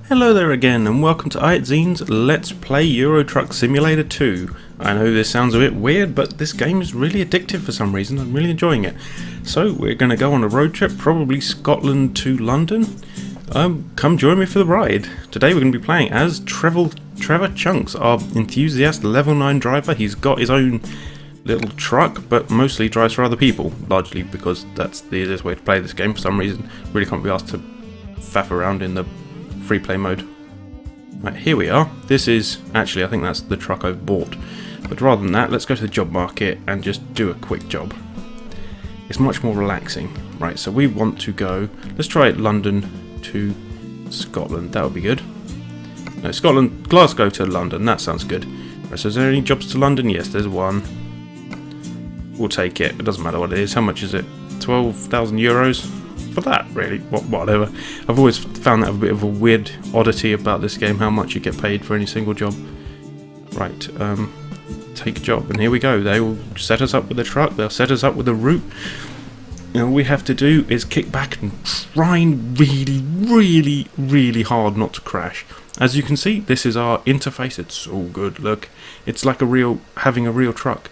Hello there again, and welcome to iZine's Let's Play Euro Truck Simulator 2. I know this sounds a bit weird, but this game is really addictive for some reason. I'm really enjoying it. So we're going to go on a road trip, probably Scotland to London. Come join me for the ride. Today we're going to be playing as Trevor Chunks, our enthusiast level 9 driver. He's got his own little truck, but mostly drives for other people, largely because that's the easiest way to play this game for some reason. Really can't be asked to faff around in the free play mode. Right, here we are. This is actually, I think that's the truck I've bought, but rather than that, let's go to the job market and just do a quick job. It's much more relaxing. Right, so we want to go, let's try London to Scotland. That would be good. No, Scotland, Glasgow to London. That sounds good. Right, so is there any jobs to London? Yes, there's one. We'll take it. It doesn't matter what it is. How much is it? 12,000 euros for that, really. Whatever. I've always found that a bit of a weird oddity about this game, how much you get paid for any single job. Right, take a job, and here we go. They will set us up with the truck, they'll set us up with the route, and all we have to do is kick back and try really hard not to crash. As you can see, this is our interface. It's so good. Look, it's like having a real truck.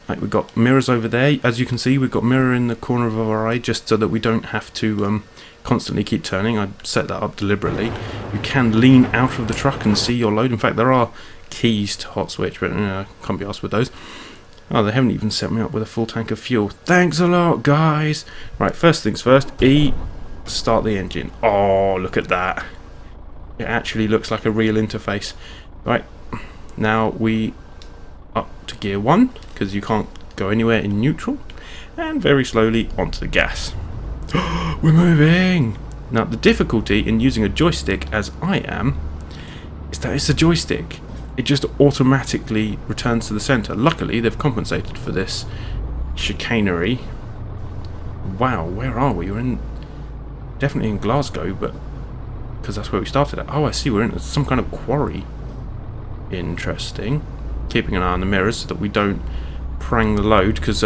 Like, we've got mirrors over there. As you can see, we've got mirror in the corner of our eye, just so that we don't have to constantly keep turning. I set that up deliberately. You can lean out of the truck and see your load. In fact, there are keys to hot switch, but can't be asked with those. Oh, they haven't even set me up with a full tank of fuel. Thanks a lot, guys. Right, first things first. E, start the engine. Oh, look at that. It actually looks like a real interface. Right, now we up to gear 1, because you can't go anywhere in neutral, and very slowly onto the gas. We're moving! Now, the difficulty in using a joystick, as I am, is that it's a joystick. It just automatically returns to the centre. Luckily, they've compensated for this chicanery. Wow, where are we? We're definitely in Glasgow, but because that's where we started at. Oh, I see, we're in some kind of quarry. Interesting. Keeping an eye on the mirrors so that we don't prang the load, because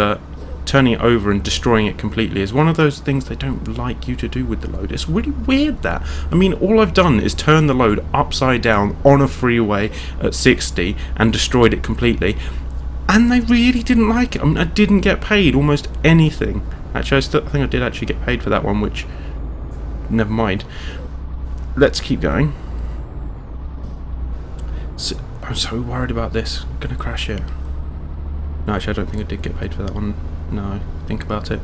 turning it over and destroying it completely is one of those things they don't like you to do with the load. It's really weird that. I mean, all I've done is turn the load upside down on a freeway at 60 and destroyed it completely, and they really didn't like it. I mean, I didn't get paid almost anything. Actually, I think I did actually get paid for that one, which, never mind. Let's keep going. So, I'm so worried about this. I'm gonna crash it. No, actually, I don't think I did get paid for that one. No, think about it.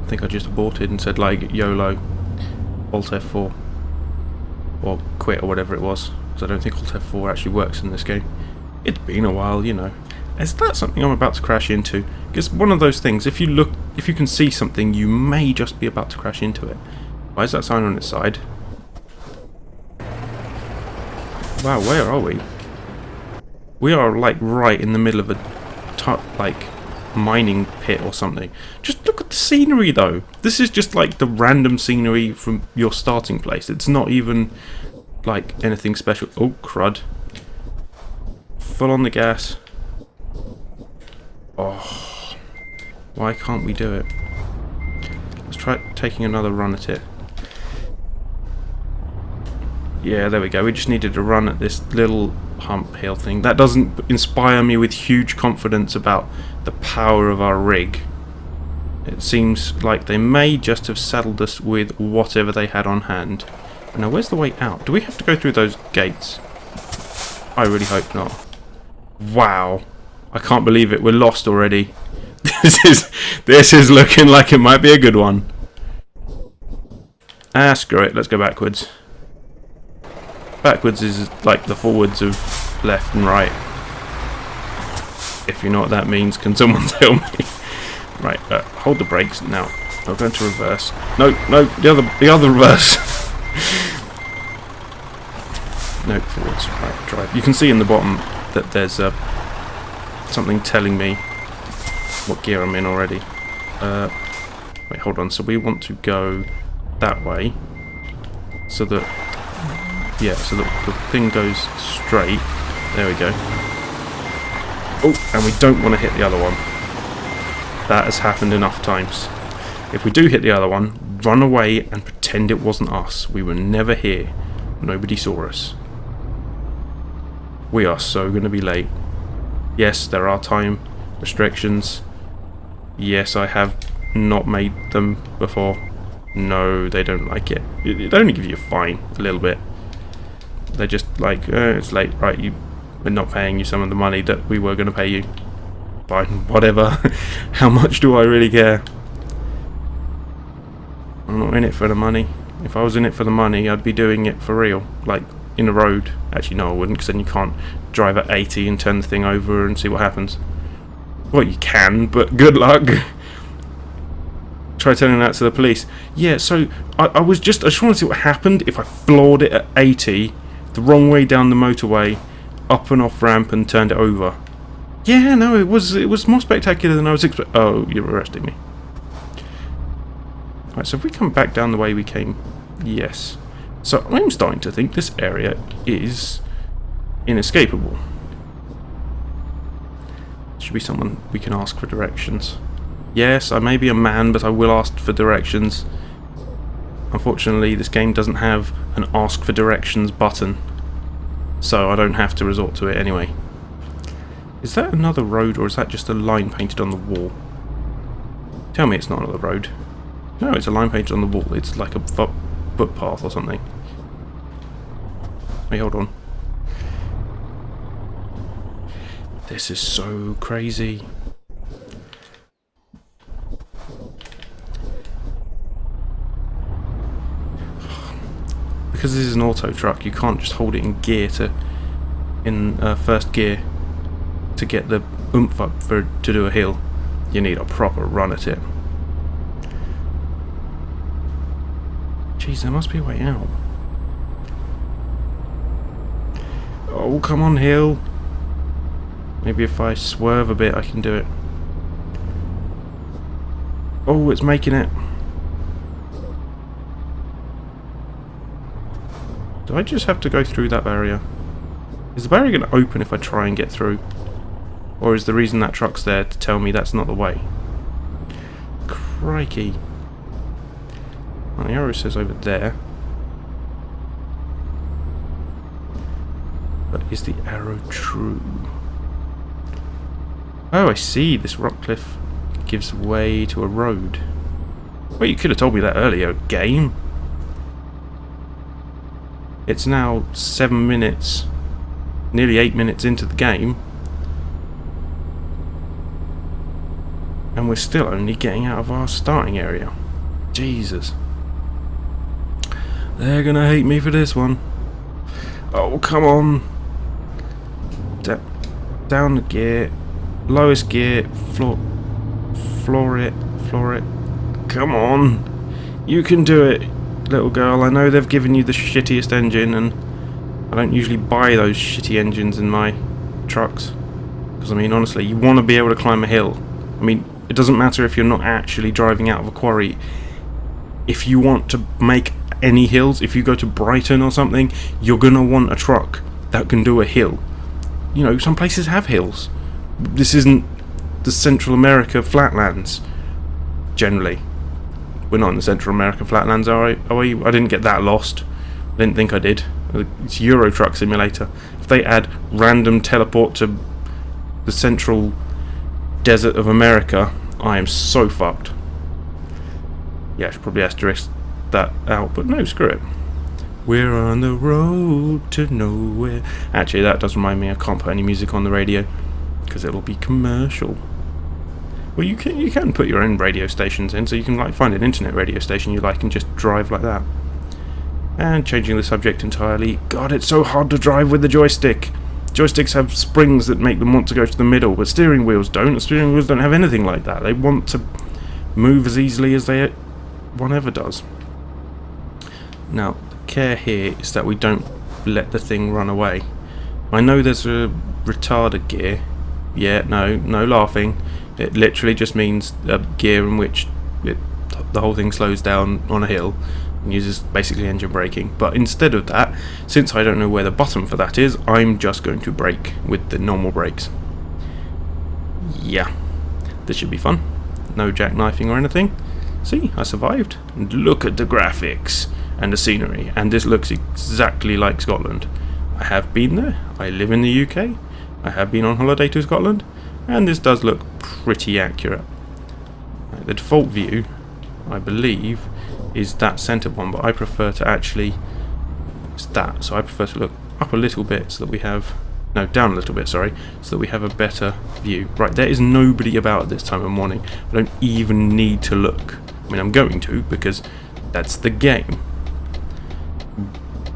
I think I just aborted and said, like, YOLO, Alt F4, or quit, or whatever it was, because I don't think Alt F4 actually works in this game. It's been a while, you know. Is that something I'm about to crash into? Because one of those things, if you can see something, you may just be about to crash into it. Why is that sign on its side? Wow, where are we? We are like right in the middle of a mining pit or something. Just look at the scenery though. This is just like the random scenery from your starting place. It's not even like anything special. Oh, crud. Full on the gas. Oh, why can't we do it? Let's try taking another run at it. Yeah, there we go. We just needed to run at this little hump hill thing. That doesn't inspire me with huge confidence about the power of our rig. It seems like they may just have saddled us with whatever they had on hand. Now, where's the way out? Do we have to go through those gates? I really hope not. Wow. I can't believe it. We're lost already. This is looking like it might be a good one. Ah, screw it. Let's go backwards. Backwards is like the forwards of left and right. If you know what that means, can someone tell me? Right, hold the brakes now. I'm going to reverse. No, the other reverse. No, forwards. Right, drive. You can see in the bottom that there's something telling me what gear I'm in already. Wait, hold on. So we want to go that way, so that. Yeah, so the thing goes straight. There we go. Oh, and we don't want to hit the other one. That has happened enough times. If we do hit the other one, run away and pretend it wasn't us. We were never here. Nobody saw us. We are so going to be late. Yes, there are time restrictions. Yes, I have not made them before. No, they don't like it. It only gives you a fine, a little bit. They're just like, it's late, right, we're not paying you some of the money that we were going to pay you. Fine, whatever. How much do I really care? I'm not in it for the money. If I was in it for the money, I'd be doing it for real, like in a road. Actually, no, I wouldn't, because then you can't drive at 80 and turn the thing over and see what happens. Well, you can, but good luck. Try telling that to the police. Yeah, so I just want to see what happened if I floored it at 80 the wrong way down the motorway, up and off ramp, and turned it over. Yeah, no, it was more spectacular than I was expecting. Oh, you're arresting me. Right, so if we come back down the way we came, yes. So I'm starting to think this area is inescapable. Should be someone we can ask for directions. Yes, I may be a man, but I will ask for directions. Unfortunately, this game doesn't have an ask for directions button, so I don't have to resort to it anyway. Is that another road, or is that just a line painted on the wall? Tell me it's not another road. No, it's a line painted on the wall. It's like a footpath or something. Wait, hold on. This is so crazy. Because this is an auto truck, you can't just hold it in gear in first gear to get the oomph up to do a hill. You need a proper run at it. Jeez, there must be a way out. Oh, come on, hill. Maybe if I swerve a bit, I can do it. Oh, it's making it. Do I just have to go through that barrier? Is the barrier going to open if I try and get through? Or is the reason that truck's there to tell me that's not the way? Crikey. Well, the arrow says over there. But is the arrow true? Oh, I see. This rock cliff gives way to a road. Well, you could have told me that earlier, game. It's now 7 minutes, nearly 8 minutes into the game, and we're still only getting out of our starting area. Jesus. They're gonna hate me for this one. Oh, come on. Down the gear. Lowest gear. Floor it. Come on. You can do it, little girl. I know they've given you the shittiest engine, and I don't usually buy those shitty engines in my trucks. Because, I mean, honestly, you want to be able to climb a hill. I mean, it doesn't matter if you're not actually driving out of a quarry. If you want to make any hills, if you go to Brighton or something, you're going to want a truck that can do a hill. You know, some places have hills. This isn't the Central America flatlands, generally. We're not in the Central American flatlands, are we? I didn't get that lost. I didn't think I did. It's Euro Truck Simulator. If they add random teleport to the central desert of America, I am so fucked. Yeah, I should probably asterisk that out, but no, screw it. We're on the road to nowhere. Actually, that does remind me, I can't put any music on the radio because it'll be commercial. Well, you can put your own radio stations in, so you can like find an internet radio station you like and just drive like that. And changing the subject entirely, God, it's so hard to drive with the joystick. Joysticks have springs that make them want to go to the middle, but steering wheels don't. Steering wheels don't have anything like that. They want to move as easily as one ever does. Now, the care here is that we don't let the thing run away. I know there's a retarder gear. Yeah, no laughing. It literally just means a gear in which the whole thing slows down on a hill and uses basically engine braking. But instead of that, since I don't know where the button for that is, I'm just going to brake with the normal brakes. Yeah, this should be fun. No jackknifing or anything. See, I survived. And look at the graphics and the scenery, and this looks exactly like Scotland. I have been there, I live in the UK, I have been on holiday to Scotland, and this does look pretty accurate. The default view, I believe, is that centre one, but I prefer to actually... It's that, so I prefer to look up a little bit so that we have... No, down a little bit, sorry, so that we have a better view. Right, there is nobody about at this time of morning. I don't even need to look. I mean, I'm going to, because that's the game.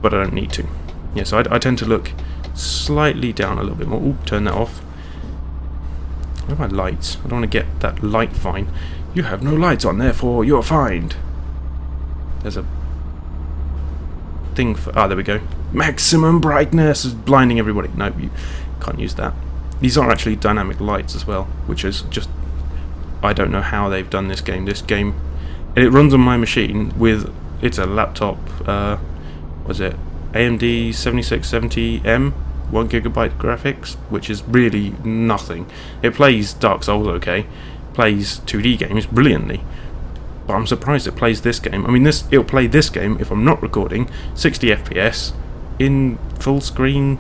But I don't need to. Yeah, so I tend to look slightly down a little bit more. Ooh, turn that off. Where are my lights? I don't want to get that light fine. You have no lights on, therefore you're fined. There's a thing for... Ah, there we go. Maximum brightness is blinding everybody. No, you can't use that. These are actually dynamic lights as well, which is just... I don't know how they've done this game. This game... It runs on my machine with... It's a laptop... was it? AMD 7670M, 1GB graphics, which is really nothing. It plays Dark Souls okay, plays 2D games brilliantly, but I'm surprised it plays this game. I mean, it'll play this game if I'm not recording 60 FPS in full screen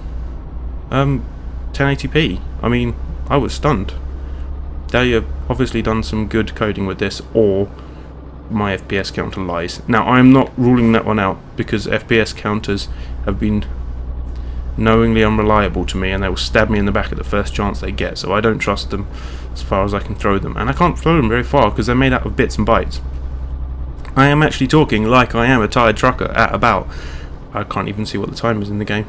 1080p. I mean, I was stunned. They have obviously done some good coding with this, or my FPS counter lies. Now, I'm not ruling that one out, because FPS counters have been knowingly unreliable to me, and they will stab me in the back at the first chance they get, so I don't trust them as far as I can throw them. And I can't throw them very far because they're made out of bits and bytes. I am actually talking like I am a tired trucker at about... I can't even see what the time is in the game.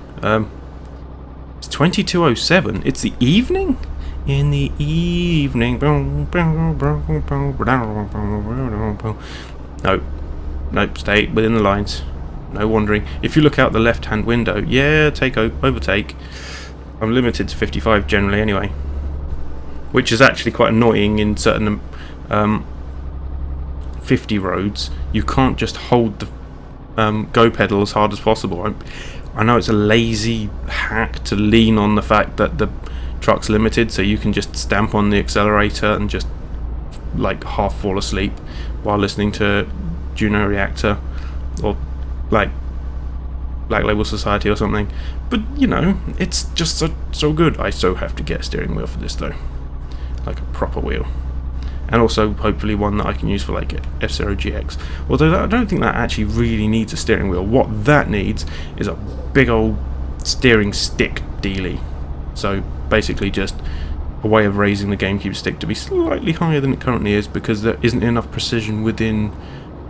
It's 22:07. It's the evening? In the evening. No, stay within the lines. No wandering. If you look out the left-hand window, yeah, overtake. I'm limited to 55 generally anyway, which is actually quite annoying in certain 50 roads. You can't just hold the go pedal as hard as possible. I know it's a lazy hack to lean on the fact that the truck's limited, so you can just stamp on the accelerator and just like half fall asleep while listening to Juno Reactor or like Black Label Society or something. But you know, it's just so good. I so have to get a steering wheel for this though, like a proper wheel, and also hopefully one that I can use for like F-Zero GX. Although I don't think that actually really needs a steering wheel. What that needs is a big old steering stick dealie. So basically just a way of raising the GameCube stick to be slightly higher than it currently is, because there isn't enough precision within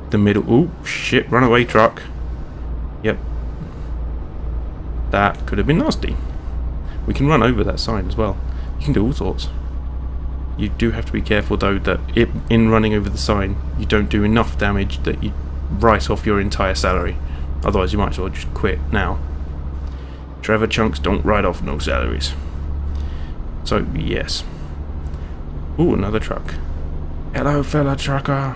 the middle. Ooh, shit, runaway truck. Yep. That could have been nasty. We can run over that sign as well. You can do all sorts. You do have to be careful though that in running over the sign you don't do enough damage that you write off your entire salary. Otherwise you might as well just quit now. Trevor Chunks don't write off no salaries. So, yes. Ooh, another truck. Hello, fella trucker.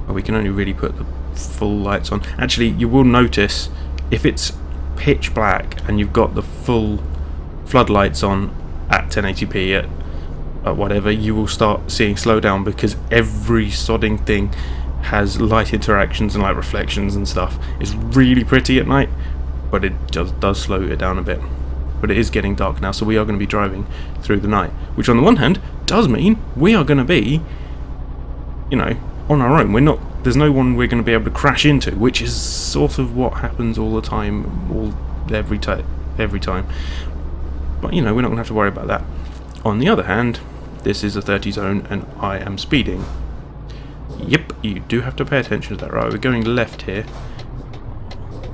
Oh, we can only really put the full lights on. Actually, you will notice if it's pitch black and you've got the full floodlights on at 1080p at whatever, you will start seeing slowdown, because every sodding thing has light interactions and light reflections and stuff. It's really pretty at night, but it just does slow it down a bit. But it is getting dark now, so we are going to be driving through the night, which on the one hand does mean we are going to be, you know, on our own. There's no one we're going to be able to crash into, which is sort of what happens all the time, every time. But you know, we're not going to have to worry about that. On the other hand, this is a 30 zone and I am speeding. Yep, you do have to pay attention to that. Right, we're going left here.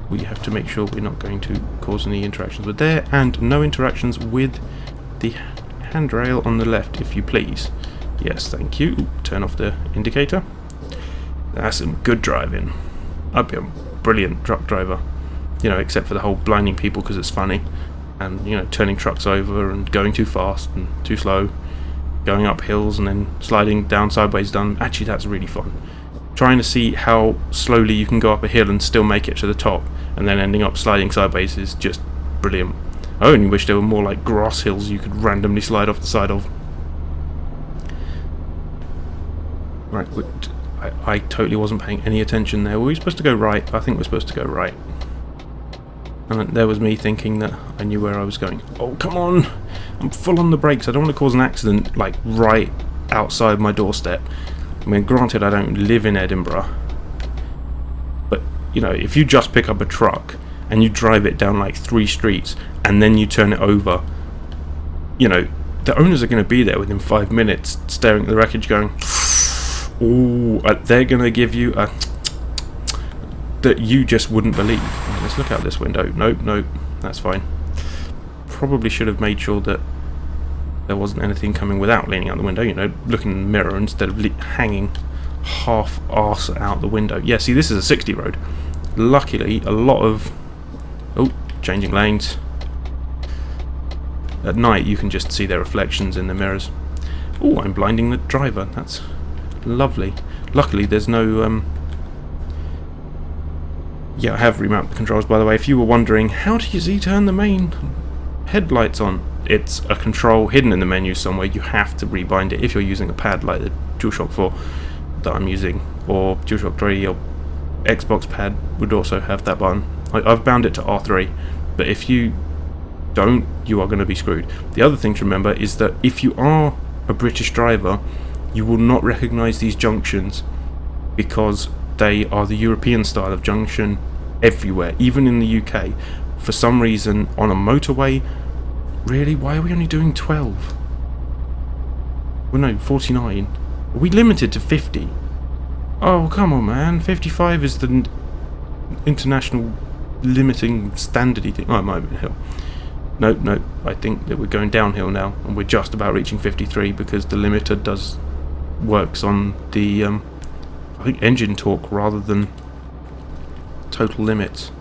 We have to make sure we're not going to cause any interactions with there, and no interactions with the handrail on the left, if you please. Yes, thank you. Ooh, turn off the indicator. That's some good driving. I'd be a brilliant truck driver, you know, except for the whole blinding people because it's funny, and you know, turning trucks over and going too fast and too slow, going up hills and then sliding down sideways. Actually, that's really fun. Trying to see how slowly you can go up a hill and still make it to the top, and then ending up sliding sideways is just brilliant. I only wish there were more like grass hills you could randomly slide off the side of. Right, I totally wasn't paying any attention there. Were we supposed to go right? I think we're supposed to go right. And there was me thinking that I knew where I was going. Oh, come on! I'm full on the brakes. I don't want to cause an accident, like, right outside my doorstep. I mean, granted, I don't live in Edinburgh. But, you know, if you just pick up a truck and you drive it down, like, 3 streets and then you turn it over, you know, the owners are going to be there within 5 minutes staring at the wreckage going, ooh, they're going to give you a that you just wouldn't believe. Let's look out this window. Nope, that's fine. Probably should have made sure that there wasn't anything coming without leaning out the window, you know, looking in the mirror instead of hanging half arse out the window. Yeah, see, this is a 60 road. Luckily, a lot of... Oh, changing lanes. At night, you can just see their reflections in the mirrors. Oh, I'm blinding the driver. That's lovely. Luckily, there's no... Yeah, I have remounted the controls, by the way. If you were wondering, how does he turn the main headlights on? It's a control hidden in the menu somewhere. You have to rebind it if you're using a pad like the DualShock 4 that I'm using, or DualShock 3 or Xbox pad would also have that button. I've bound it to R3, but if you don't, you are going to be screwed. The other thing to remember is that if you are a British driver, you will not recognise these junctions because they are the European style of junction everywhere, even in the UK. For some reason, on a motorway, really? Why are we only doing 12? Well, no, 49. Are we limited to 50? Oh, come on, man. 55 is the international limiting standardy thing. Oh, it might have been a hill. No, I think that we're going downhill now, and we're just about reaching 53 because the limiter works on the I think engine torque rather than total limits.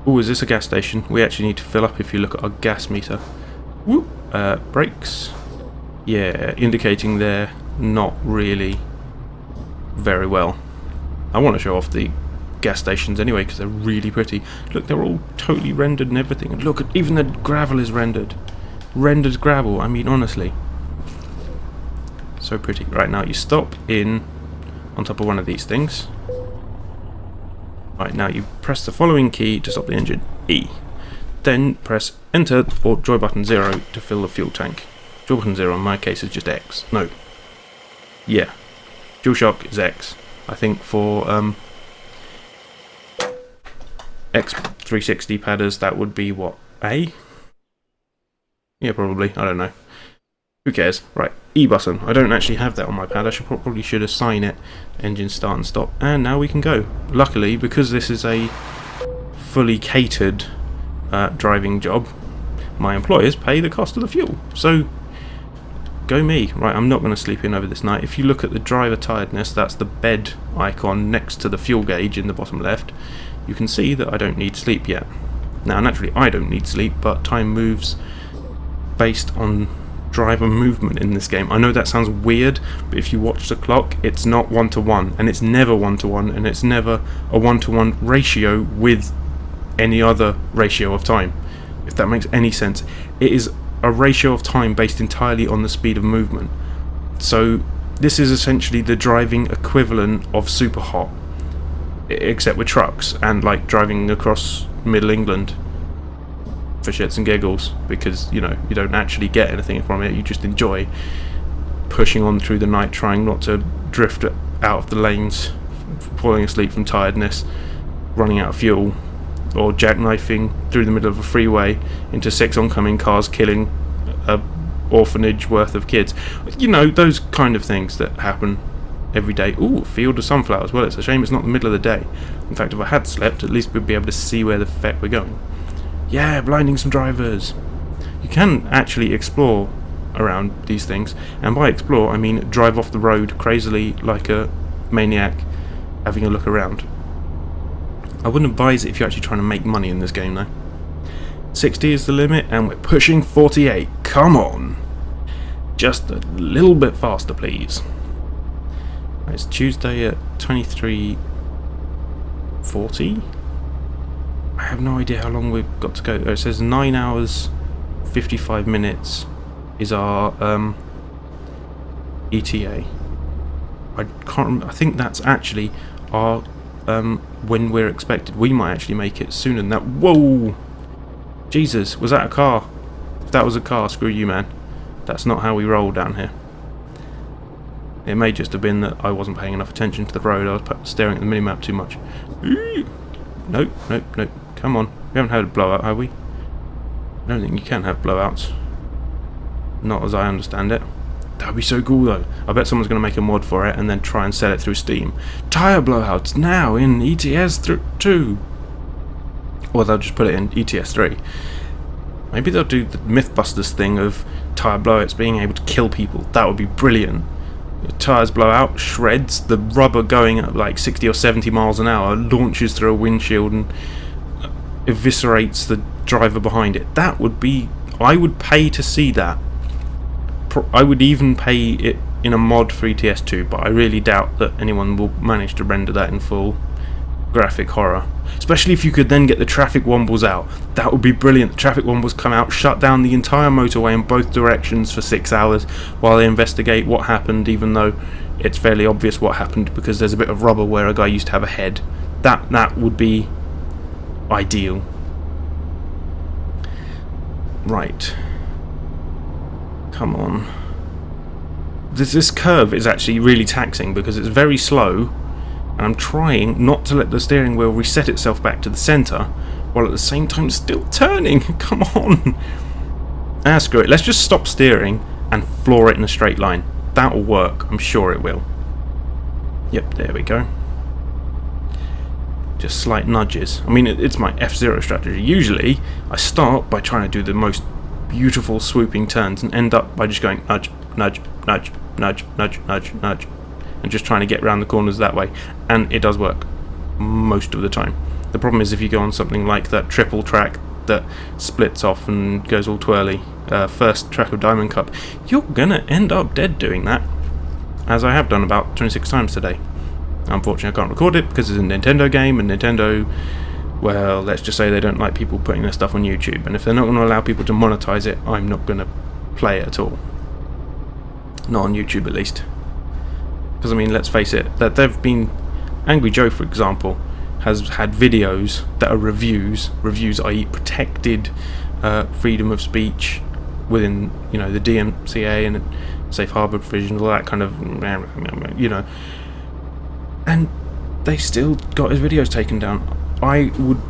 Oh, is this a gas station? We actually need to fill up if you look at our gas meter. Whoop. Brakes. Yeah, indicating they're not really very well. I want to show off the gas stations anyway because they're really pretty. Look, they're all totally rendered and everything. And look, even the gravel is rendered. Rendered gravel, I mean, honestly. So pretty. Right, now you stop in on top of one of these things. Right, now you press the following key to stop the engine, E. Then press enter or joy button 0 to fill the fuel tank. Joy button 0 in my case is just X. No. Yeah. DualShock is X. I think for X360 padders that would be what? A? Yeah, probably. I don't know. Who cares? Right, E button. I don't actually have that on my pad. I probably should assign it. Engine start and stop. And now we can go. Luckily, because this is a fully catered driving job, my employers pay the cost of the fuel. So, go me. Right, I'm not going to sleep in over this night. If you look at the driver tiredness, that's the bed icon next to the fuel gauge in the bottom left. You can see that I don't need sleep yet. Now, naturally, I don't need sleep, but time moves based on driver movement in this game. I know that sounds weird, but if you watch the clock, it's not 1-to-1, and it's never 1-to-1, and it's never a 1-to-1 ratio with any other ratio of time, if that makes any sense. It is a ratio of time based entirely on the speed of movement. So this is essentially the driving equivalent of super hot, except with trucks and like driving across Middle England for shits and giggles, because you know you don't actually get anything from it. You just enjoy pushing on through the night, trying not to drift out of the lanes, falling asleep from tiredness, running out of fuel, or jackknifing through the middle of a freeway into 6 oncoming cars, killing a orphanage worth of kids. You know, those kind of things that happen every day. Ooh, field of sunflowers. Well, it's a shame it's not the middle of the day. In fact, if I had slept, at least we'd be able to see where the feck we're going. Yeah, blinding some drivers. You can actually explore around these things, and by explore I mean drive off the road crazily like a maniac, having a look around. I wouldn't advise it if you're actually trying to make money in this game though. 60 is the limit, and we're pushing 48. Come on! Just a little bit faster, please. It's Tuesday at 23:40. I have no idea how long we've got to go. It says 9 hours 55 minutes is our ETA. I can't. I think that's actually our when we're expected. We might actually make it sooner than that. Whoa! Jesus, was that a car? If that was a car, screw you, man. That's not how we roll down here. It may just have been that I wasn't paying enough attention to the road. I was staring at the minimap too much. Nope, nope, nope. Come on. We haven't had a blowout, have we? I don't think you can have blowouts. Not as I understand it. That would be so cool though. I bet someone's going to make a mod for it and then try and sell it through Steam. Tyre blowouts now in ETS 2. Or they'll just put it in ETS 3. Maybe they'll do the Mythbusters thing of tyre blowouts being able to kill people. That would be brilliant. The tyres blow out, shreds, the rubber going at like 60 or 70 miles an hour launches through a windshield and eviscerates the driver behind it. That would be... I would pay to see that. I would even pay it in a mod for ETS 2, but I really doubt that anyone will manage to render that in full graphic horror. Especially if you could then get the traffic wombles out. That would be brilliant. The traffic wombles come out, shut down the entire motorway in both directions for 6 hours while they investigate what happened, even though it's fairly obvious what happened because there's a bit of rubber where a guy used to have a head. That would be ideal. Right. Come on. This curve is actually really taxing because it's very slow, and I'm trying not to let the steering wheel reset itself back to the centre while at the same time still turning. Come on. Screw it. Let's just stop steering and floor it in a straight line. That'll work. I'm sure it will. Yep, there we go. Just slight nudges. I mean, it's my F-Zero strategy. Usually, I start by trying to do the most beautiful swooping turns and end up by just going nudge, nudge, nudge, nudge, nudge, nudge, nudge, and just trying to get around the corners that way. And it does work most of the time. The problem is if you go on something like that triple track that splits off and goes all twirly, first track of Diamond Cup, you're gonna end up dead doing that, as I have done about 26 times today. Unfortunately, I can't record it because it's a Nintendo game, and Nintendo, well, let's just say they don't like people putting their stuff on YouTube, and if they're not going to allow people to monetize it, I'm not going to play it at all. Not on YouTube, at least. Because, I mean, let's face it, that they've been... Angry Joe, for example, has had videos that are reviews, i.e. protected freedom of speech within, you know, the DMCA and safe harbour provisions, all that kind of, you know, and they still got his videos taken down. I would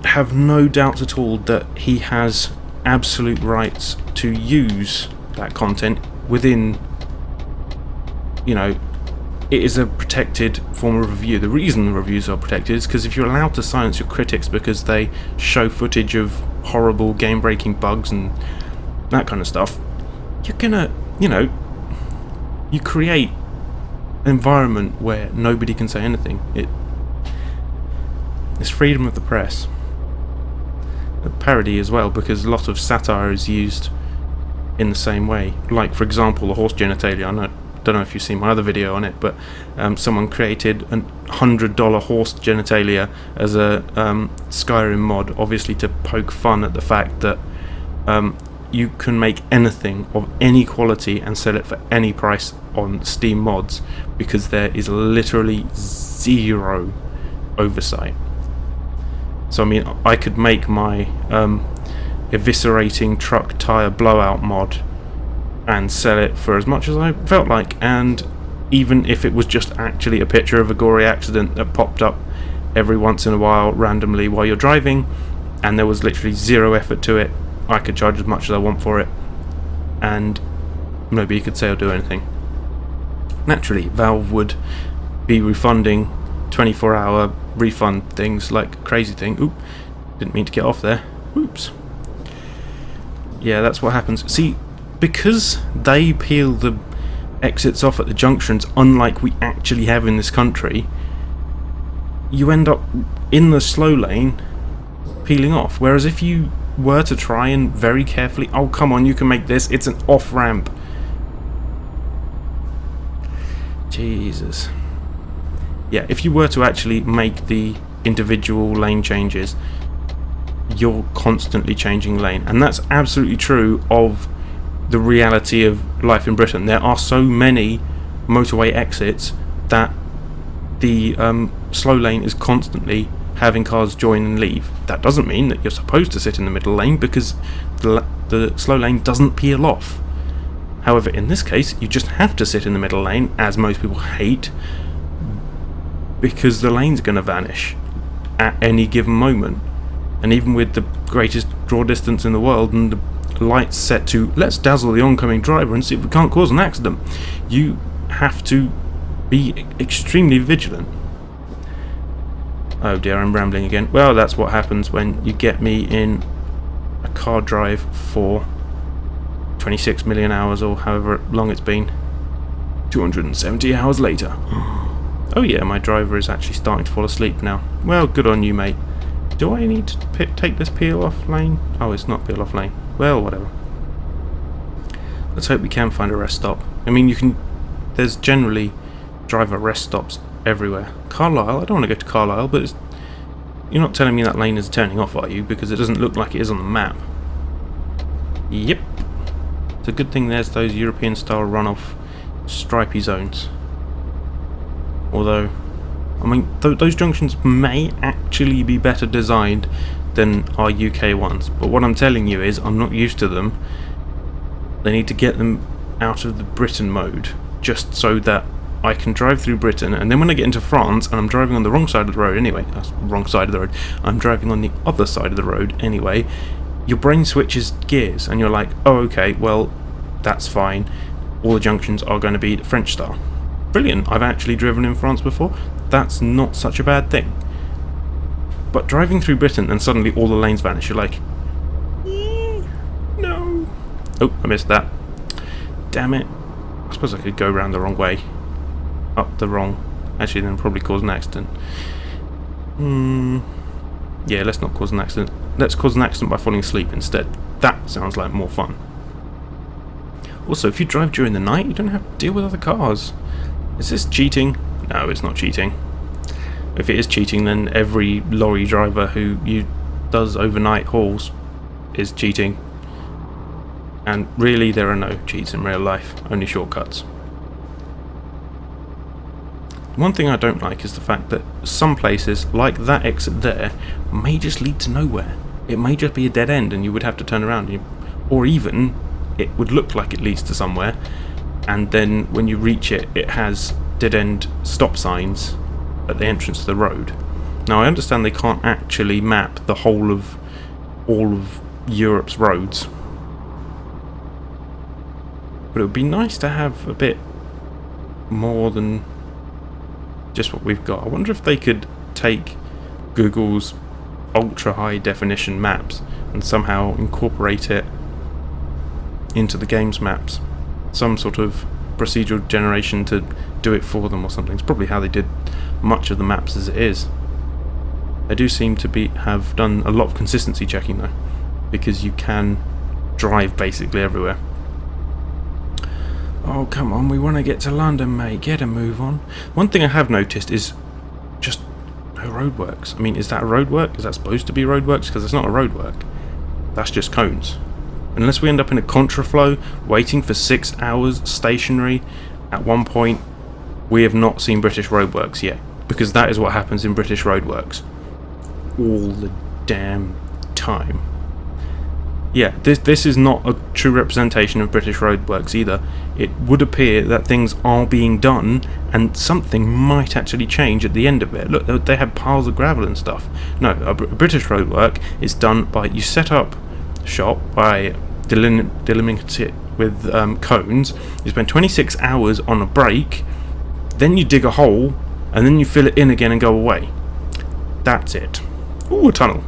have no doubts at all that he has absolute rights to use that content within, you know, it is a protected form of review. The reason the reviews are protected is because if you're allowed to silence your critics because they show footage of horrible game-breaking bugs and that kind of stuff, you're gonna, you know, you create an environment where nobody can say anything. It's freedom of the press. A parody as well, because a lot of satire is used in the same way. Like, for example, the horse genitalia. I don't know if you've seen my other video on it, but someone created a $100 horse genitalia as a Skyrim mod, obviously to poke fun at the fact that you can make anything of any quality and sell it for any price on Steam mods, because there is literally zero oversight. So I mean, I could make my eviscerating truck tyre blowout mod and sell it for as much as I felt like, and even if it was just actually a picture of a gory accident that popped up every once in a while randomly while you're driving and there was literally zero effort to it, I could charge as much as I want for it and nobody could say or do anything. Naturally, Valve would be refunding 24-hour refund things like a crazy thing. Oop, didn't mean to get off there. Oops. Yeah, that's what happens. See, because they peel the exits off at the junctions, unlike we actually have in this country, you end up in the slow lane peeling off. Whereas if you were to try and very carefully, oh come on, you can make this, it's an off-ramp. Jesus. Yeah, if you were to actually make the individual lane changes, you're constantly changing lane. And that's absolutely true of the reality of life in Britain. There are so many motorway exits that the slow lane is constantly having cars join and leave. That doesn't mean that you're supposed to sit in the middle lane, because the slow lane doesn't peel off. However, in this case, you just have to sit in the middle lane, as most people hate, because the lane's going to vanish at any given moment. And even with the greatest draw distance in the world and the lights set to let's dazzle the oncoming driver and see if we can't cause an accident, you have to be extremely vigilant. Oh dear, I'm rambling again. Well, that's what happens when you get me in a car drive for 26 million hours, or however long it's been. 270 hours later. Oh yeah, my driver is actually starting to fall asleep now. Well, good on you, mate. Do I need to take this peel off lane? Oh, it's not peel off lane. Well, whatever. Let's hope we can find a rest stop. I mean, you can... There's generally driver rest stops everywhere. Carlisle? I don't want to go to Carlisle, but it's, you're not telling me that lane is turning off, are you? Because it doesn't look like it is on the map. Yep. It's a good thing there's those European-style runoff stripy zones. Although, I mean, those junctions may actually be better designed than our UK ones. But what I'm telling you is, I'm not used to them. They need to get them out of the Britain mode, just so that I can drive through Britain, and then when I get into France, and I'm driving on the wrong side of the road anyway, that's the wrong side of the road, I'm driving on the other side of the road anyway, your brain switches gears, and you're like, oh okay, well, that's fine, all the junctions are going to be French style. Brilliant, I've actually driven in France before, that's not such a bad thing. But driving through Britain, and suddenly all the lanes vanish, you're like, no. Oh, I missed that. Damn it. I suppose I could go around the wrong way. Up the wrong... Actually, then probably cause an accident. Yeah, let's not cause an accident. Let's cause an accident by falling asleep instead. That sounds like more fun. Also, if you drive during the night, you don't have to deal with other cars. Is this cheating? No, it's not cheating. If it is cheating, then every lorry driver who does overnight hauls is cheating. And really, there are no cheats in real life, only shortcuts. One thing I don't like is the fact that some places, like that exit there, may just lead to nowhere. It may just be a dead end and you would have to turn around. Or even, it would look like it leads to somewhere, and then when you reach it, it has dead end stop signs at the entrance to the road. Now I understand they can't actually map the whole of all of Europe's roads, but it would be nice to have a bit more than just what we've got. I wonder if they could take Google's ultra high definition maps and somehow incorporate it into the game's maps. Some sort of procedural generation to do it for them or something. It's probably how they did much of the maps as it is. They do seem to have done a lot of consistency checking though, because you can drive basically everywhere. Oh come on, we want to get to London, mate, get a move on. One thing I have noticed is just no roadworks. I mean, is that a roadwork? Is that supposed to be roadworks? Because it's not a roadwork. That's just cones. Unless we end up in a contraflow, waiting for 6 hours stationary at one point, we have not seen British roadworks yet. Because that is what happens in British roadworks. All the damn time. Yeah, this is not a true representation of British roadworks either. It would appear that things are being done, and something might actually change at the end of it. Look, they have piles of gravel and stuff. No, a British roadwork is done by, you set up shop by delimiting it with cones, you spend 26 hours on a break, then you dig a hole, and then you fill it in again and go away. That's it. Ooh, a tunnel.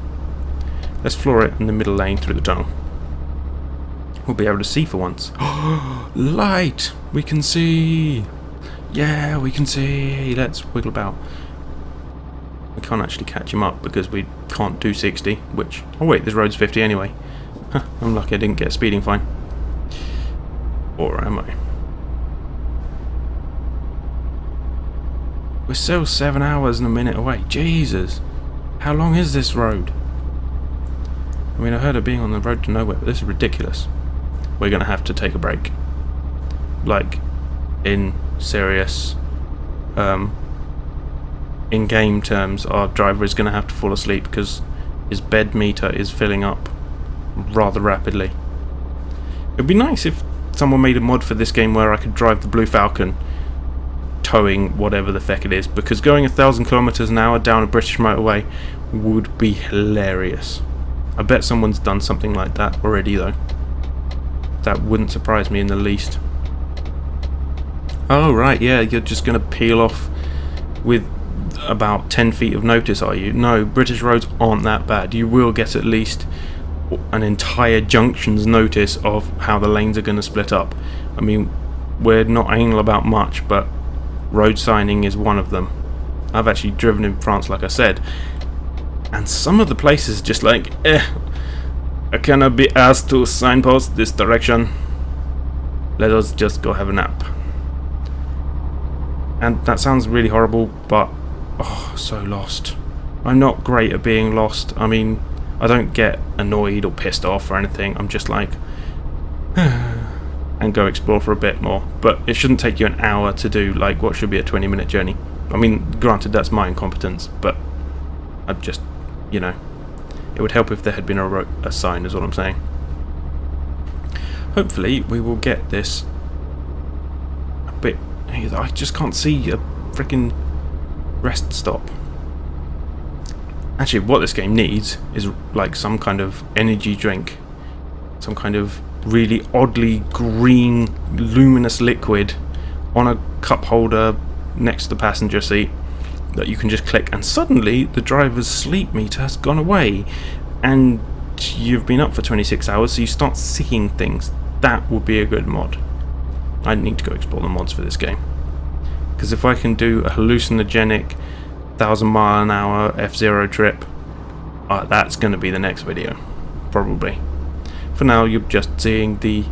Let's floor it in the middle lane through the tunnel. We'll be able to see for once. Light! We can see! Yeah, we can see! Let's wiggle about. We can't actually catch him up because we can't do 60, which... Oh wait, this road's 50 anyway. Huh, I'm lucky I didn't get a speeding fine. Or am I? We're still 7 hours and a minute away. Jesus! How long is this road? I mean, I heard of being on the road to nowhere, but this is ridiculous. We're going to have to take a break. Like, in serious. In game terms, our driver is going to have to fall asleep because his bed meter is filling up rather rapidly. It'd be nice if someone made a mod for this game where I could drive the Blue Falcon towing whatever the feck it is, because going 1,000 kilometers an hour down a British motorway would be hilarious. I bet someone's done something like that already though. That wouldn't surprise me in the least. Oh right, yeah, you're just going to peel off with about 10 feet of notice, are you? No, British roads aren't that bad. You will get at least an entire junction's notice of how the lanes are going to split up. I mean, we're not anal about much, but road signing is one of them. I've actually driven in France, like I said, and some of the places just like, I cannot be asked to signpost this direction. Let us just go have a nap. And that sounds really horrible, but oh, so lost. I'm not great at being lost. I mean, I don't get annoyed or pissed off or anything. I'm just like, and go explore for a bit more. But it shouldn't take you an hour to do like what should be a 20-minute journey. I mean, granted, that's my incompetence, but I'm just, you know, it would help if there had been a sign, is what I'm saying. Hopefully, we will get this a bit. I just can't see a freaking rest stop. Actually, what this game needs is like some kind of energy drink, some kind of really oddly green luminous liquid on a cup holder next to the passenger seat that you can just click, and suddenly the driver's sleep meter has gone away and you've been up for 26 hours, so you start seeing things. That would be a good mod. I need to go explore the mods for this game, because if I can do a hallucinogenic 1,000-mile-an-hour F-Zero trip, that's going to be the next video, probably. For now, you're just seeing the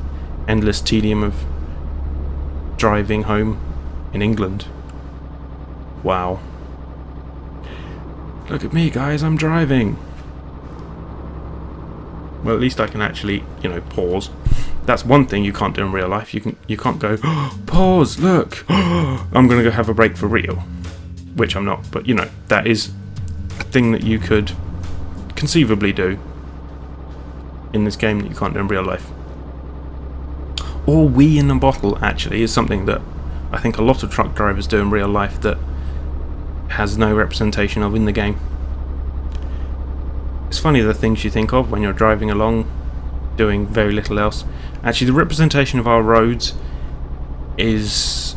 endless tedium of driving home in England. Wow. Look at me, guys, I'm driving. Well, at least I can actually, you know, pause. That's one thing you can't do in real life. You can't go, oh, pause, look, I'm going to go have a break for real. Which I'm not, but you know, that is a thing that you could conceivably do in this game that you can't do in real life. Or wee in a bottle, actually, is something that I think a lot of truck drivers do in real life that has no representation of in the game. It's funny the things you think of when you're driving along, doing very little else. Actually, the representation of our roads is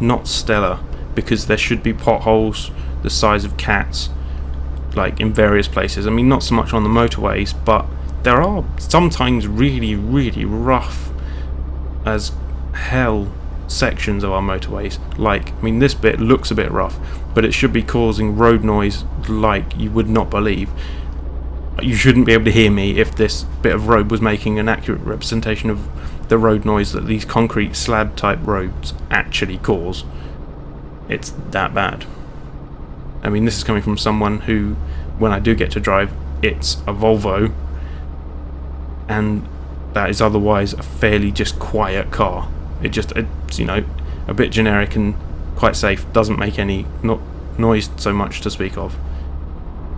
not stellar, because there should be potholes the size of cats, like in various places. I mean, not so much on the motorways, but there are sometimes really, really rough as hell sections of our motorways. Like, I mean, this bit looks a bit rough, but it should be causing road noise like you would not believe. You shouldn't be able to hear me if this bit of road was making an accurate representation of the road noise that these concrete slab type roads actually cause. It's that bad. I mean, this is coming from someone who, when I do get to drive, it's a Volvo, and that is otherwise a fairly just quiet car. It's, you know, a bit generic and quite safe, doesn't make any noise so much to speak of.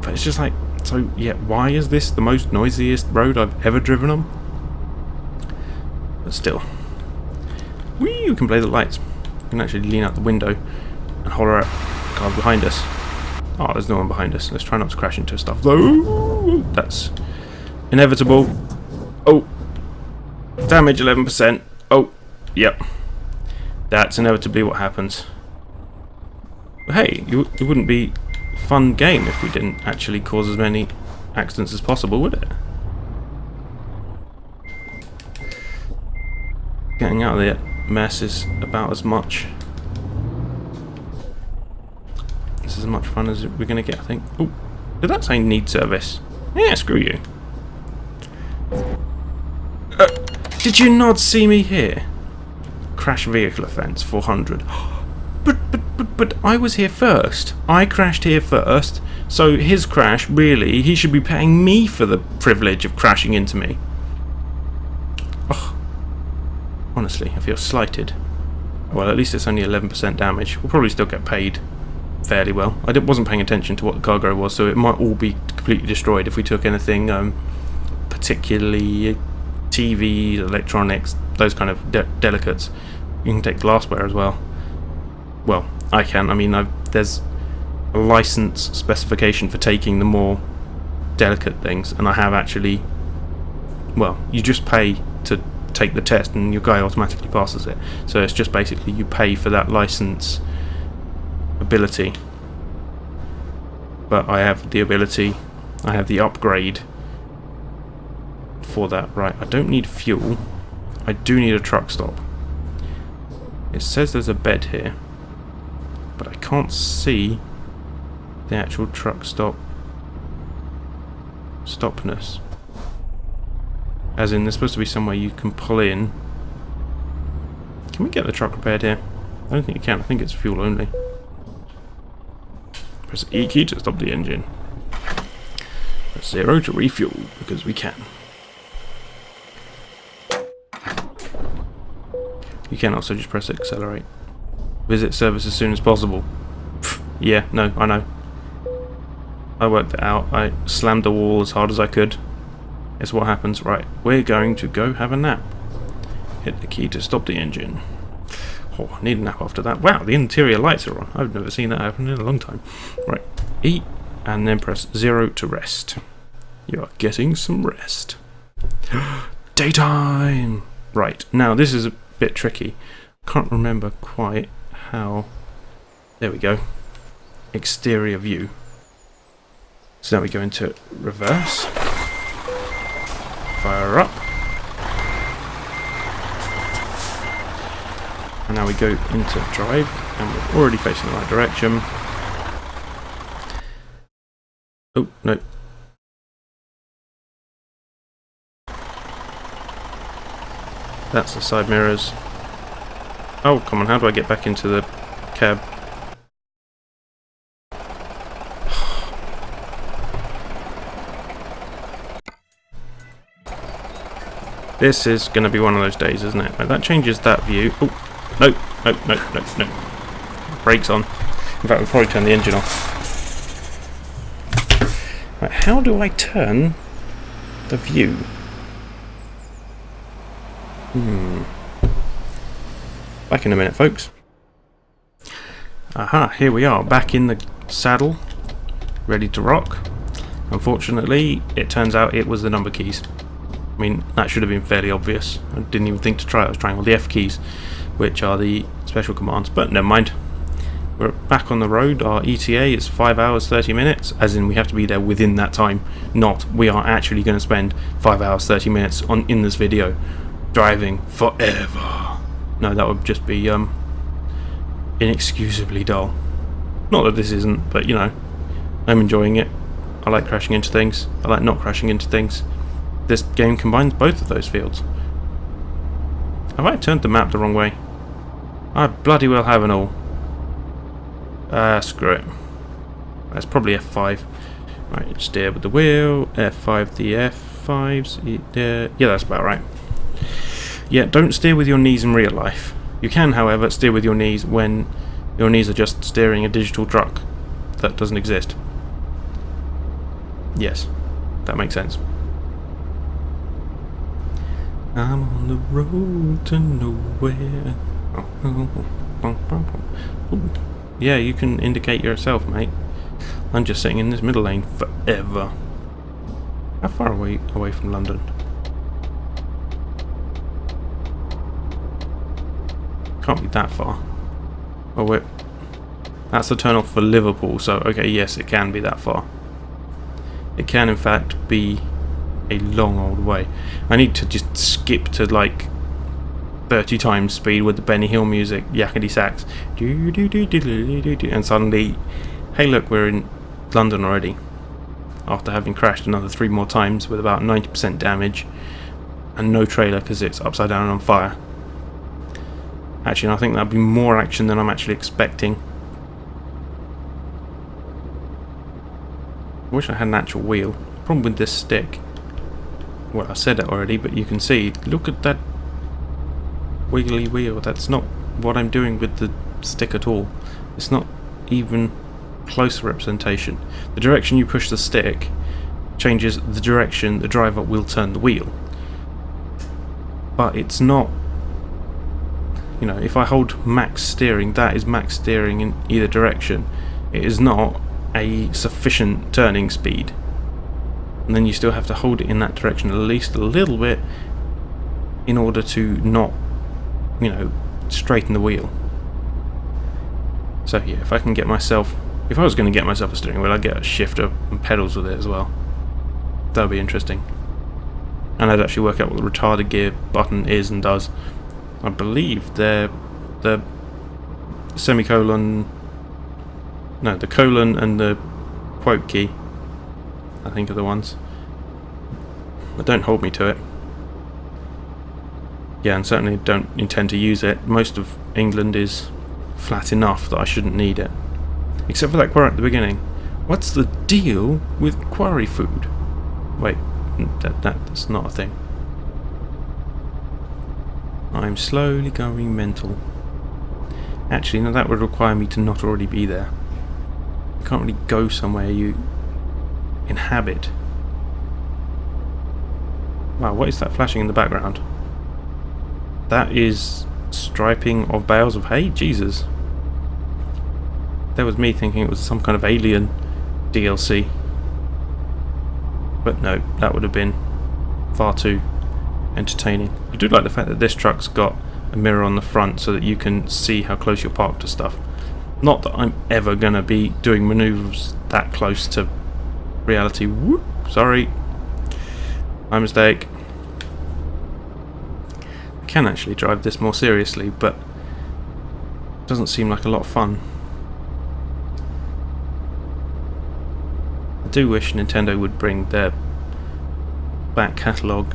But it's just like, so yeah, why is this the most noisiest road I've ever driven on? But still. Whee, you can play the lights. You can actually lean out the window and holler at cars behind us. Oh, there's no one behind us. Let's try not to crash into stuff though. That's inevitable. Oh, damage 11%. Oh, yep. That's inevitably what happens. But hey, it wouldn't be a fun game if we didn't actually cause as many accidents as possible, would it? Getting out of the mess is about as much. This is as much fun as we're going to get, I think. Oh, did that say need service? Yeah, screw you. Did you not see me here? Crash vehicle offence, 400. But I was here first. I crashed here first. So his crash, really, he should be paying me for the privilege of crashing into me. Oh, honestly, I feel slighted. Well, at least it's only 11% damage. We'll probably still get paid fairly well. I wasn't paying attention to what the cargo was, so it might all be completely destroyed if we took anything, particularly TVs, electronics, those kind of delicates. You can take glassware as well. Well, I can. I mean, there's a license specification for taking the more delicate things, and I have actually. Well, you just pay to take the test, and your guy automatically passes it. So it's just basically you pay for that license ability. But I have the ability, I have the upgrade for that. Right, I don't need fuel. I do need a truck stop. It says there's a bed here, but I can't see the actual truck stopness. As in, there's supposed to be somewhere you can pull in. Can we get the truck repaired here? I don't think you can. I think it's fuel only. Press the E key to stop the engine. Press 0 to refuel, because we can. You can also just press accelerate. Visit service as soon as possible. Pfft, yeah, no, I know. I worked it out. I slammed the wall as hard as I could. It's what happens. Right, we're going to go have a nap. Hit the key to stop the engine. Oh, I need a nap after that. Wow, the interior lights are on. I've never seen that happen in a long time. Right, E, and then press 0 to rest. You are getting some rest. Daytime! Right, now this is a bit tricky. Can't remember quite how... There we go. Exterior view. So now we go into reverse. Fire up. And now we go into drive, and we're already facing the right direction. Oh, no. That's the side mirrors. Oh, come on, how do I get back into the cab? This is going to be one of those days, isn't it? Right, that changes that view. Oh, no, no, no, no, no. Brakes on. In fact, we'll probably turn the engine off. Right, how do I turn the view? Back in a minute, folks. Aha, here we are, back in the saddle, ready to rock. Unfortunately, it turns out it was the number keys. I mean, that should have been fairly obvious. I didn't even think to try it. I was trying all the F keys, which are the special commands, but never mind. We're back on the road. Our ETA is 5 hours 30 minutes, as in we have to be there within that time, not we are actually going to spend 5 hours 30 minutes in this video driving forever. No, that would just be inexcusably dull. Not that this isn't, but you know, I'm enjoying it. I like crashing into things. I like not crashing into things. This game combines both of those fields. Have I turned the map the wrong way? I bloody well have and all. Screw it. That's probably F5. Right, steer with the wheel. F5 the F5s. Yeah, that's about right. Yeah, don't steer with your knees in real life. You can, however, steer with your knees when your knees are just steering a digital truck that doesn't exist. Yes, that makes sense. I'm on the road to nowhere. Ooh. Yeah, you can indicate yourself, mate. I'm just sitting in this middle lane forever. How far away from London? Can't be that far. Oh wait, that's the turn off for Liverpool, so okay, yes, it can be that far. It can in fact be a long old way. I need to just skip to like 30 times speed with the Benny Hill music, yakety sax, and suddenly, hey look, we're in London already, after having crashed another 3 more times with about 90% damage and no trailer because it's upside down and on fire. Actually, I think that'd be more action than I'm actually expecting. I wish I had an actual wheel. Problem with this stick, well, I said it already, but you can see, look at that wiggly wheel. That's not what I'm doing with the stick at all. It's not even close representation. The direction you push the stick changes the direction the driver will turn the wheel. But it's not, you know, if I hold max steering, that is max steering in either direction. It is not a sufficient turning speed. And then you still have to hold it in that direction at least a little bit in order to not, you know, straighten the wheel. So yeah, if I can get myself, if I was going to get myself a steering wheel, I'd get a shifter and pedals with it as well. That would be interesting. And I'd actually work out what the retarded gear button is and does. I believe they're the semicolon, no, the colon and the quote key, I think, are the ones. But don't hold me to it. Yeah, and certainly don't intend to use it. Most of England is flat enough that I shouldn't need it. Except for that quarry at the beginning. What's the deal with quarry food? Wait, that's not a thing. I'm slowly going mental. Actually, no, that would require me to not already be there. You can't really go somewhere you inhabit. Wow, what is that flashing in the background? That is striping of bales of hay? Jesus. That was me thinking it was some kind of alien DLC. But no, that would have been far too entertaining. I do like the fact that this truck's got a mirror on the front so that you can see how close you're parked to stuff. Not that I'm ever going to be doing manoeuvres that close to reality. Whoop, sorry. My mistake. I can actually drive this more seriously, but it doesn't seem like a lot of fun. I do wish Nintendo would bring their back catalogue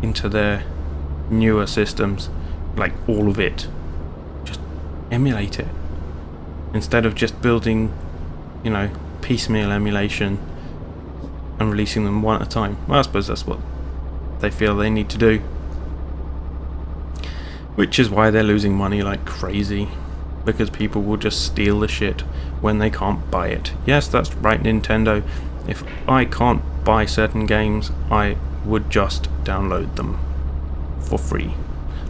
into their newer systems, like all of it. Just emulate it instead of just building, you know, piecemeal emulation and releasing them one at a time. Well, I suppose that's what they feel they need to do, which is why they're losing money like crazy, because people will just steal the shit when they can't buy it. Yes, that's right, Nintendo. If I can't buy certain games, I would just download them for free.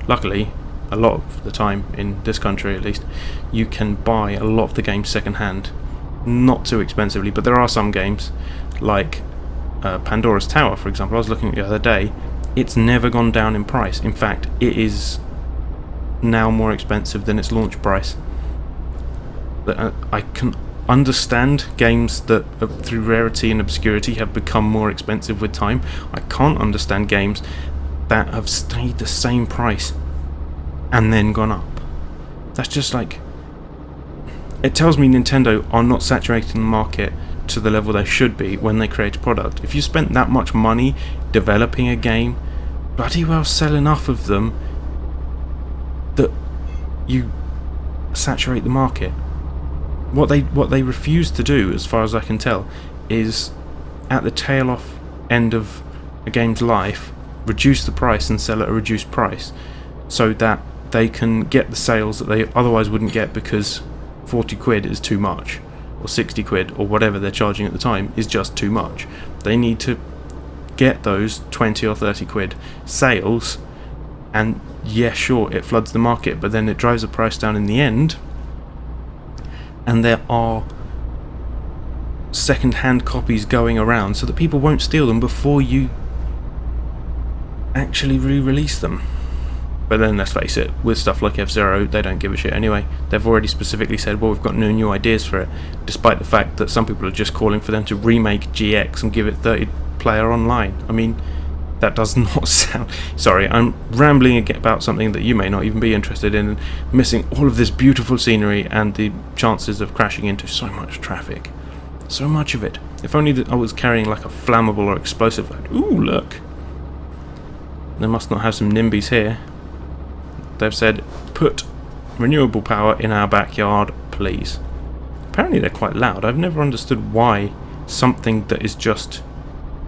Luckily, a lot of the time, in this country at least, you can buy a lot of the games second-hand, not too expensively, but there are some games, like Pandora's Tower, for example. I was looking at the other day. It's never gone down in price. In fact, it is now more expensive than its launch price. I can understand games that through rarity and obscurity have become more expensive with time. I can't understand games that have stayed the same price and then gone up. That's just like, it tells me Nintendo are not saturating the market to the level they should be when they create a product. If you spent that much money developing a game, bloody well sell enough of them that you saturate the market. What they refuse to do, as far as I can tell, is at the tail off end of a game's life, reduce the price and sell at a reduced price, so that they can get the sales that they otherwise wouldn't get, because 40 quid is too much, or 60 quid, or whatever they're charging at the time is just too much. They need to get those 20 or 30 quid sales, and yeah, sure, it floods the market, but then it drives the price down in the end. And there are second-hand copies going around so that people won't steal them before you actually re-release them. But then let's face it, with stuff like F-Zero, they don't give a shit anyway. They've already specifically said, well, we've got new ideas for it, despite the fact that some people are just calling for them to remake GX and give it 30-player online. I mean, that does not sound... Sorry, I'm rambling about something that you may not even be interested in, and missing all of this beautiful scenery and the chances of crashing into so much traffic. So much of it. If only that I was carrying like a flammable or explosive load. Ooh, look. They must not have some NIMBYs here. They've said, put renewable power in our backyard, please. Apparently they're quite loud. I've never understood why something that is just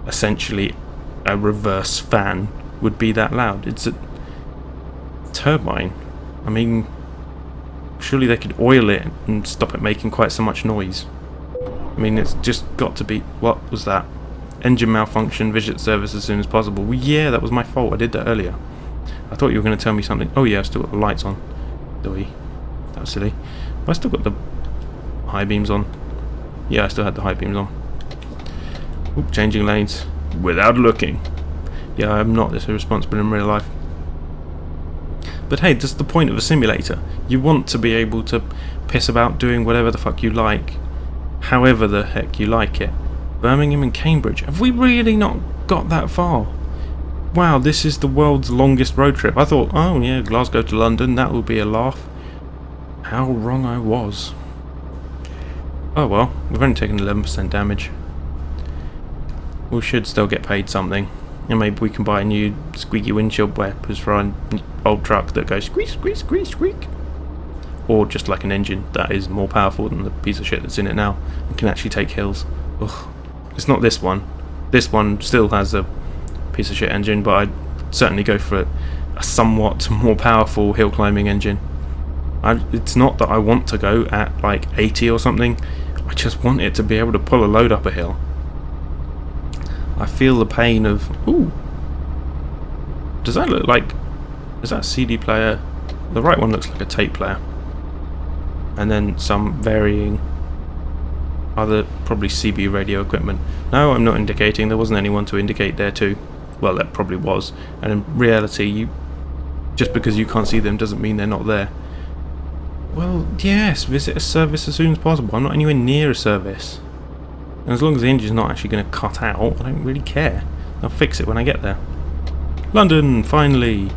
essentially a reverse fan would be that loud. It's a turbine. I mean, surely they could oil it and stop it making quite so much noise. I mean, it's just got to be... What was that? Engine malfunction, visit service as soon as possible. Well, yeah, that was my fault. I did that earlier. I thought you were going to tell me something. Oh yeah, I've still got the lights on. Do we? That was silly. Have I still got the high beams on? Yeah, I still had the high beams on. Oop, changing lanes. Without looking. Yeah, I'm not this irresponsible in real life. But hey, that's the point of a simulator. You want to be able to piss about doing whatever the fuck you like, however the heck you like it. Birmingham and Cambridge. Have we really not got that far? Wow, this is the world's longest road trip. I thought, oh yeah, Glasgow to London, that will be a laugh. How wrong I was. Oh well, we've only taken 11% damage. We should still get paid something. And maybe we can buy a new squeaky windshield wipers for our old truck that goes squeak, squeak, squeak, squeak. Or just like an engine that is more powerful than the piece of shit that's in it now and can actually take hills. Ugh. It's not this one. This one still has a piece of shit engine, but I'd certainly go for a somewhat more powerful hill climbing engine. It's not that I want to go at like 80 or something. I just want it to be able to pull a load up a hill. I feel the pain of... Ooh. Does that look like... Is that a CD player? The right one looks like a tape player. And then some varying other, probably CB radio equipment. No, I'm not indicating. There wasn't anyone to indicate there too. Well, that probably was. And in reality, just because you can't see them doesn't mean they're not there. Well, yes, visit a service as soon as possible. I'm not anywhere near a service. And as long as the engine's not actually going to cut out, I don't really care. I'll fix it when I get there. London, finally!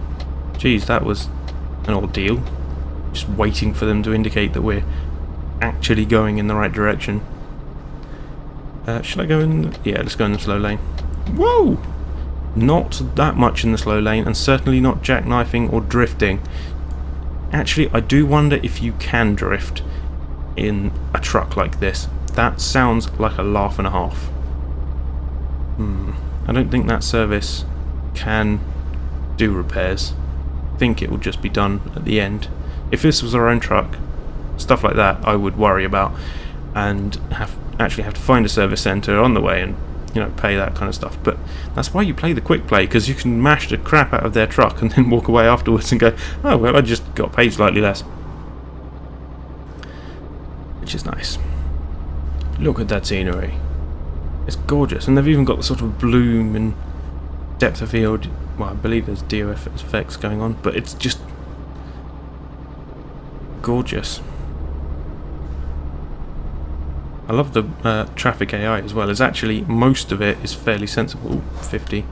Jeez, that was an ordeal. Just waiting for them to indicate that we're actually going in the right direction. Should I go in... Yeah, let's go in the slow lane. Whoa! Not that much in the slow lane, and certainly not jackknifing or drifting. Actually, I do wonder if you can drift in a truck like this. That sounds like a laugh and a half. I don't think that service can do repairs. I think it will just be done at the end. If this was our own truck, stuff like that I would worry about and actually have to find a service centre on the way and, you know, pay that kind of stuff. But that's why you play the quick play, because you can mash the crap out of their truck and then walk away afterwards and go, oh well, I just got paid slightly less. Which is nice. Look at that scenery. It's gorgeous, and they've even got the sort of bloom and depth of field. Well, I believe there's DOF effects going on, but it's just gorgeous. I love the traffic AI as well. It's actually, most of it is fairly sensible. 50.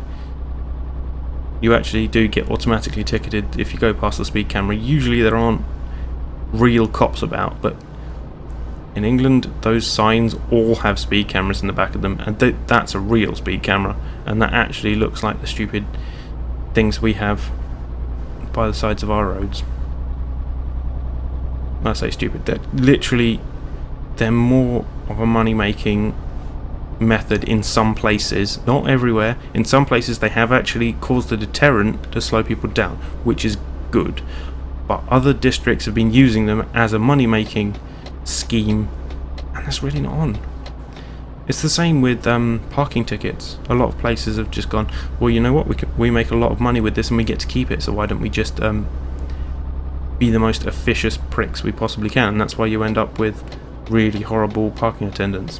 You actually do get automatically ticketed if you go past the speed camera. Usually there aren't real cops about, but in England those signs all have speed cameras in the back of them, and that's a real speed camera, and that actually looks like the stupid things we have by the sides of our roads. When I say stupid, they're more of a money-making method in some places, not everywhere. In some places they have actually caused a deterrent to slow people down, which is good, but other districts have been using them as a money-making scheme, and that's really not on. It's the same with parking tickets. A lot of places have just gone, well, you know what, we make a lot of money with this and we get to keep it, so why don't we just be the most officious pricks we possibly can. And that's why you end up with really horrible parking attendants,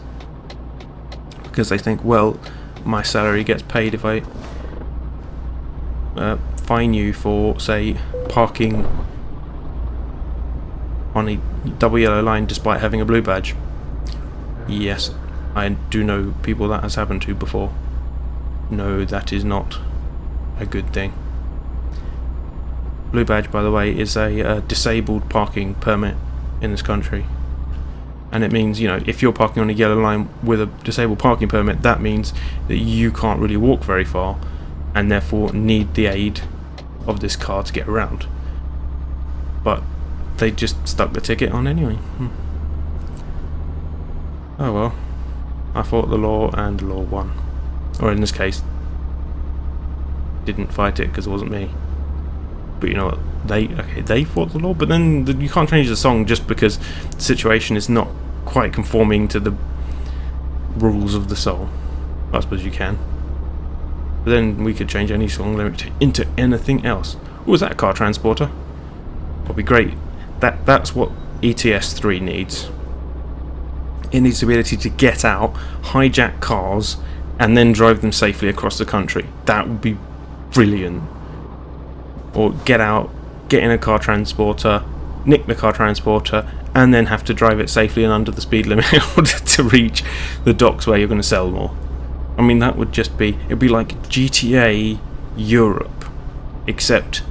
because they think, well, my salary gets paid if I fine you for, say, parking on a double yellow line despite having a blue badge. Yes, I do know people that has happened to before. No, that is not a good thing. Blue badge, by the way, is a disabled parking permit in this country. And it means, you know, if you're parking on a yellow line with a disabled parking permit, that means that you can't really walk very far and therefore need the aid of this car to get around. But they just stuck the ticket on anyway. Oh well. I fought the law and the law won. Or in this case, didn't fight it because it wasn't me. But you know what? They fought the law, but then you can't change the song just because the situation is not quite conforming to the rules of the song. I suppose you can. But then we could change any song lyric into anything else. Oh, is that a car transporter? That'd be great. That's what ETS 3 needs. It needs the ability to get out, hijack cars, and then drive them safely across the country. That would be brilliant. Or get out, get in a car transporter, nick the car transporter, and then have to drive it safely and under the speed limit in order to reach the docks where you're going to sell more. I mean, that would just be... It'd be like GTA Europe, except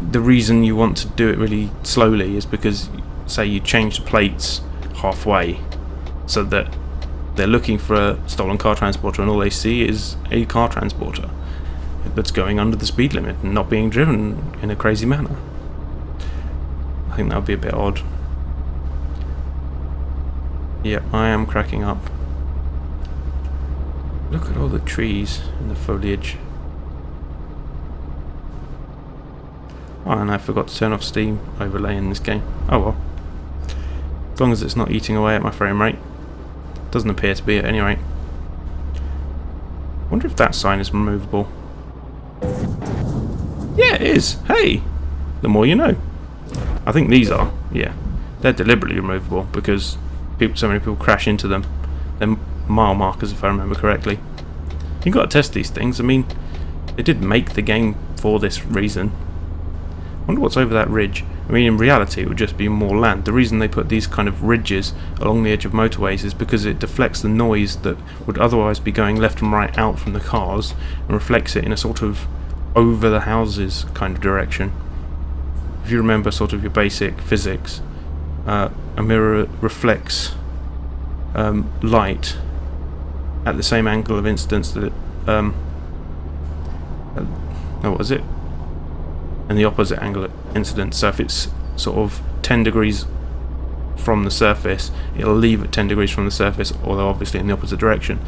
the reason you want to do it really slowly is because, say, you change the plates halfway, so that they're looking for a stolen car transporter and all they see is a car transporter that's going under the speed limit and not being driven in a crazy manner. I think that would be a bit odd. Yeah, I am cracking up. Look at all the trees and the foliage. Oh, and I forgot to turn off Steam overlay in this game. Oh well. As long as it's not eating away at my frame rate. Doesn't appear to be at any rate. Wonder if that sign is removable. Yeah, it is. Hey! The more you know. I think these are. Yeah. They're deliberately removable because so many people crash into them. They're mile markers if I remember correctly. You've got to test these things. I mean, they did make the game for this reason. I wonder what's over that ridge. I mean, in reality, it would just be more land. The reason they put these kind of ridges along the edge of motorways is because it deflects the noise that would otherwise be going left and right out from the cars and reflects it in a sort of over the houses kind of direction. If you remember sort of your basic physics, a mirror reflects light at the same angle of incidence that what was it? And the opposite angle of incidence. So if it's sort of 10 degrees from the surface, it'll leave at 10 degrees from the surface, although obviously in the opposite direction.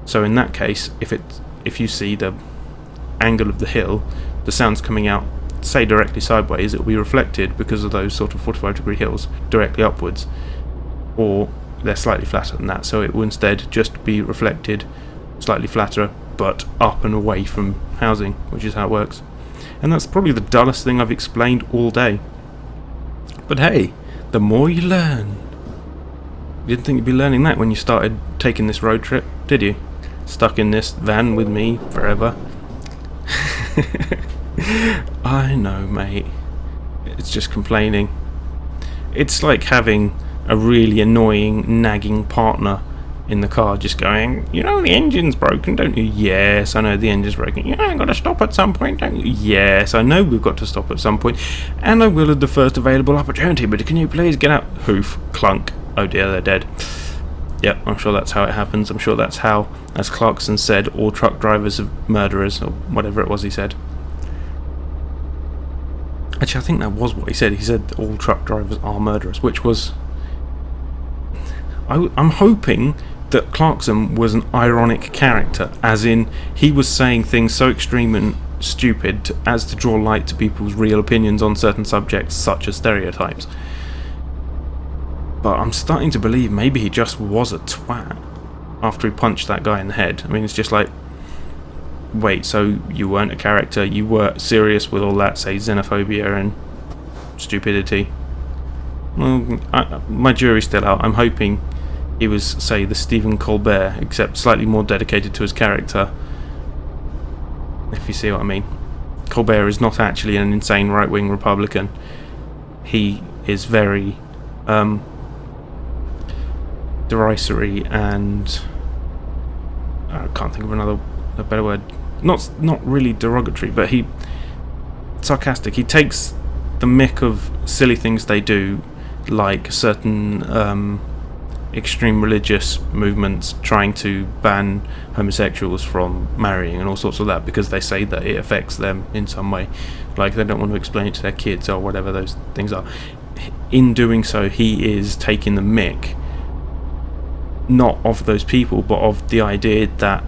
So in that case, if you see the angle of the hill, the sound's coming out, say directly sideways, it will be reflected because of those sort of 45-degree hills directly upwards, or they're slightly flatter than that, so it will instead just be reflected slightly flatter but up and away from housing, which is how it works. And that's probably the dullest thing I've explained all day. But hey, the more you learn. You didn't think you'd be learning that when you started taking this road trip, did you? Stuck in this van with me forever. I know, mate. It's just complaining. It's like having a really annoying, nagging partner in the car just going, you know the engine's broken, don't you? Yes, I know the engine's broken. You know I've got to stop at some point, don't you? Yes, I know we've got to stop at some point. And I will at the first available opportunity, but can you please get out? Hoof, clunk. Oh dear, they're dead. Yep, I'm sure that's how it happens. I'm sure that's how, as Clarkson said, all truck drivers are murderers, or whatever it was he said. Actually, I think that was what he said. He said all truck drivers are murderers, which was... I'm hoping that Clarkson was an ironic character, as in he was saying things so extreme and stupid as to draw light to people's real opinions on certain subjects, such as stereotypes. But I'm starting to believe maybe he just was a twat after he punched that guy in the head. I mean, it's just like, wait, so you weren't a character, you were serious with all that, say, xenophobia and stupidity? Well, my jury's still out. I'm hoping he was, say, the Stephen Colbert, except slightly more dedicated to his character, if you see what I mean. Colbert is not actually an insane right-wing Republican. He is very derisory and... I can't think of a better word. Not really derogatory, but sarcastic. He takes the mick of silly things they do, like certain extreme religious movements trying to ban homosexuals from marrying and all sorts of that, because they say that it affects them in some way, like they don't want to explain it to their kids or whatever those things are. In doing so, he is taking the mick not of those people, but of the idea that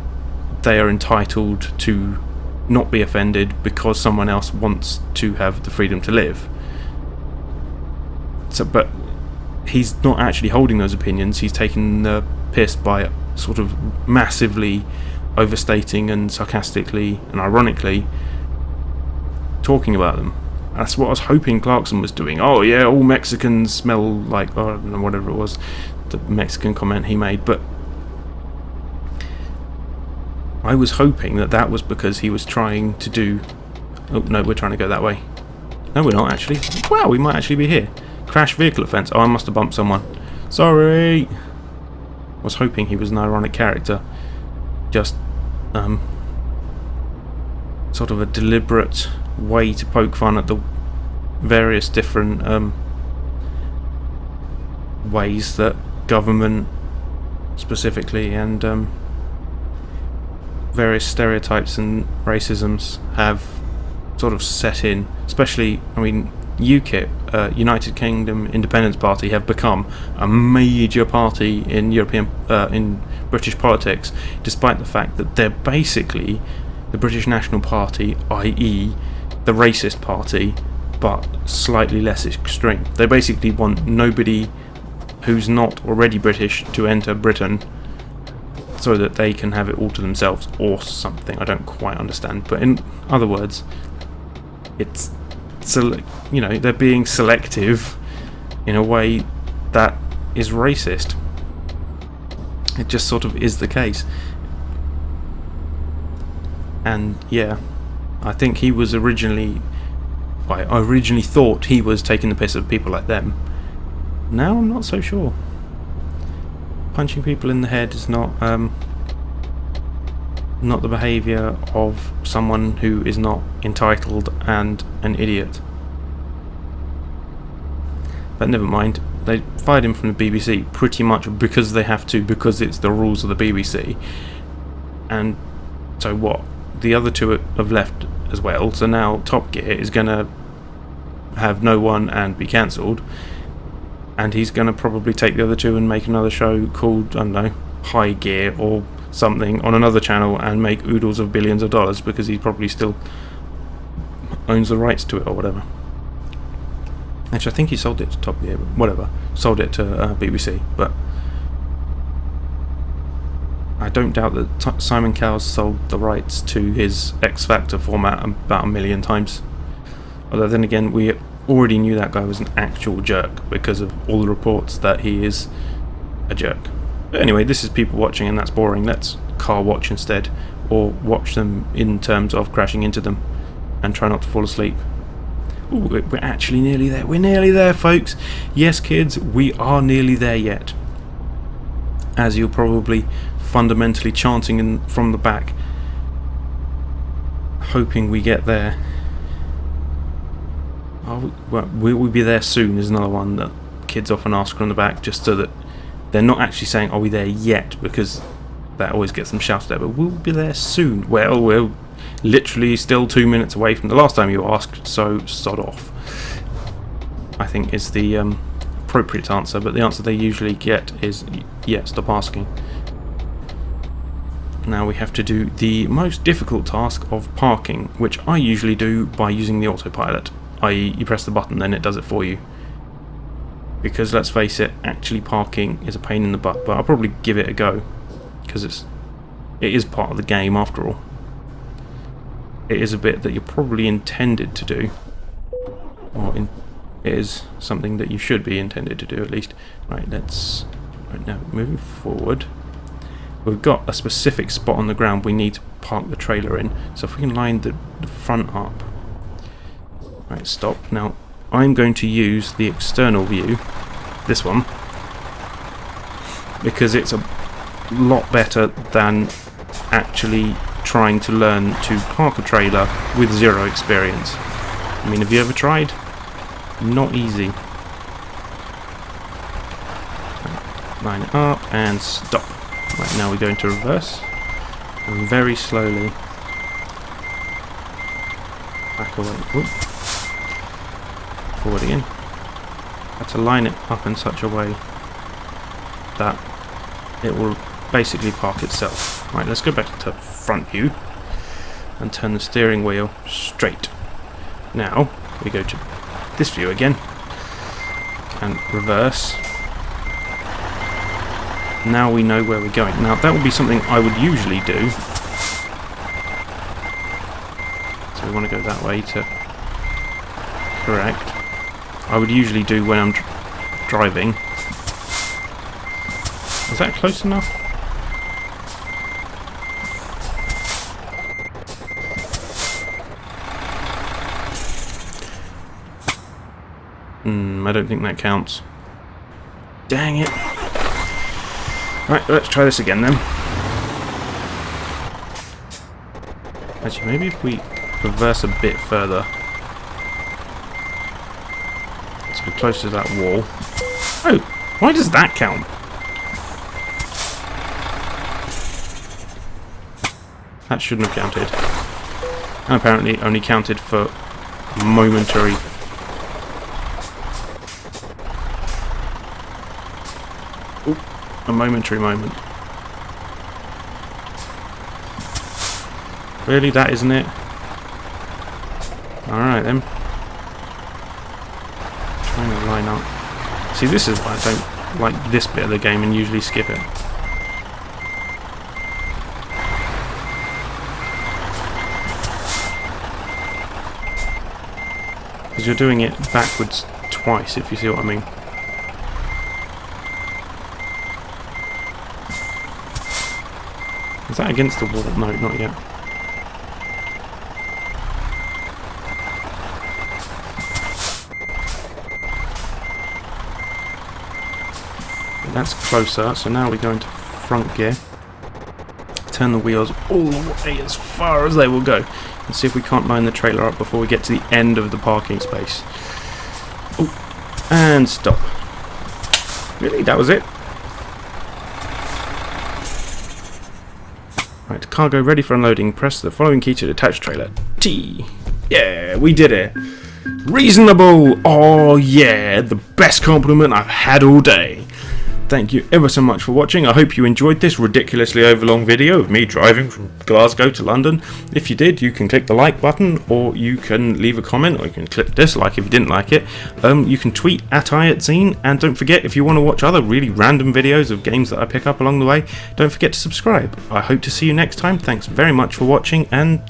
they are entitled to not be offended because someone else wants to have the freedom to live. So, but he's not actually holding those opinions. He's taking the piss by sort of massively overstating and sarcastically and ironically talking about them. That's what I was hoping Clarkson was doing. Oh yeah, all Mexicans smell like, oh, I don't know, whatever it was, the Mexican comment he made. But I was hoping that was because he was trying to do... Oh no, we're trying to go that way. No, we're not actually. Wow, we might actually be here. Crash vehicle offence. Oh, I must have bumped someone. Sorry. I was hoping he was an ironic character. Just sort of a deliberate way to poke fun at the various different ways that government specifically and various stereotypes and racisms have sort of set in. Especially, I mean, UKIP, United Kingdom Independence Party, have become a major party in in British politics, despite the fact that they're basically the British National Party, i.e. the racist party, but slightly less extreme. They basically want nobody who's not already British to enter Britain so that they can have it all to themselves or something. I don't quite understand, but in other words, it's they're being selective in a way that is racist. It just sort of is the case. And yeah, I think he was originally... I originally thought he was taking the piss of people like them. Now I'm not so sure. Punching people in the head is not the behaviour of someone who is not entitled and an idiot. But never mind, they fired him from the BBC pretty much because they have to, because it's the rules of the BBC. And so what? The other two have left as well, so now Top Gear is going to have no one and be cancelled, and he's going to probably take the other two and make another show called, I don't know, High Gear or something on another channel and make oodles of billions of dollars because he probably still owns the rights to it or whatever. Actually, I think he sold it to Top Gear, but whatever. Sold it to BBC, but I don't doubt that Simon Cowell sold the rights to his X Factor format about 1 million times. Although then again, we already knew that guy was an actual jerk because of all the reports that he is a jerk. But anyway, this is people watching and that's boring. Let's car watch instead, or watch them in terms of crashing into them and try not to fall asleep. Ooh, we're actually nearly there. We're nearly there, folks. Yes, kids, we are nearly there yet. As you're probably fundamentally chanting from the back, hoping we get there. Will we be there soon is another one that kids often ask from the back, just so that they're not actually saying, are we there yet, because that always gets them shouted at, but we'll be there soon. Well, we're literally still 2 minutes away from the last time you asked, so sod off, I think is the appropriate answer. But the answer they usually get is, yeah, stop asking. Now we have to do the most difficult task of parking, which I usually do by using the autopilot, i.e. you press the button then it does it for you. Because let's face it, actually parking is a pain in the butt, but I'll probably give it a go, because it is part of the game after all. It is a bit that you're probably intended to do, or it is something that you should be intended to do at least. Right now moving forward. We've got a specific spot on the ground we need to park the trailer in, so if we can line the front up. Right, stop. Now I'm going to use the external view, this one, because it's a lot better than actually trying to learn to park a trailer with zero experience. I mean, have you ever tried? Not easy. Line it up and stop. Right, now we go into reverse, and very slowly back away. Whoop. Forward again. Had to line it up in such a way that it will basically park itself. Right, let's go back to front view. and turn the steering wheel straight. Now we go to this view again and reverse. Now we know where we're going. Now that would be something I would usually do. So we want to go that way to correct. I would usually do when I'm driving. Is that close enough? I don't think that counts. Dang it. Right, let's try this again then. Actually, maybe if we reverse a bit further. Let's be close to that wall. Oh, why does that count? That shouldn't have counted. And apparently only counted for momentary. Ooh, a momentary moment. Really, that isn't it? Alright then. Trying to line up. See, this is why I don't like this bit of the game and usually skip it. Because you're doing it backwards twice, if you see what I mean. Is that against the wall? No, not yet. That's closer, so now we go into front gear. Turn the wheels all the way as far as they will go. And see if we can't line the trailer up before we get to the end of the parking space. Oh, and stop. Really? That was it? Right, cargo ready for unloading. Press the following key to detach trailer. T. Yeah, we did it. Reasonable. Oh yeah, the best compliment I've had all day. Thank you ever so much for watching. I hope you enjoyed this ridiculously overlong video of me driving from Glasgow to London. If you did, you can click the like button, or you can leave a comment, or you can click dislike if you didn't like it. You can tweet at @IatZine, and don't forget, if you want to watch other really random videos of games that I pick up along the way, don't forget to subscribe. I hope to see you next time. Thanks very much for watching, and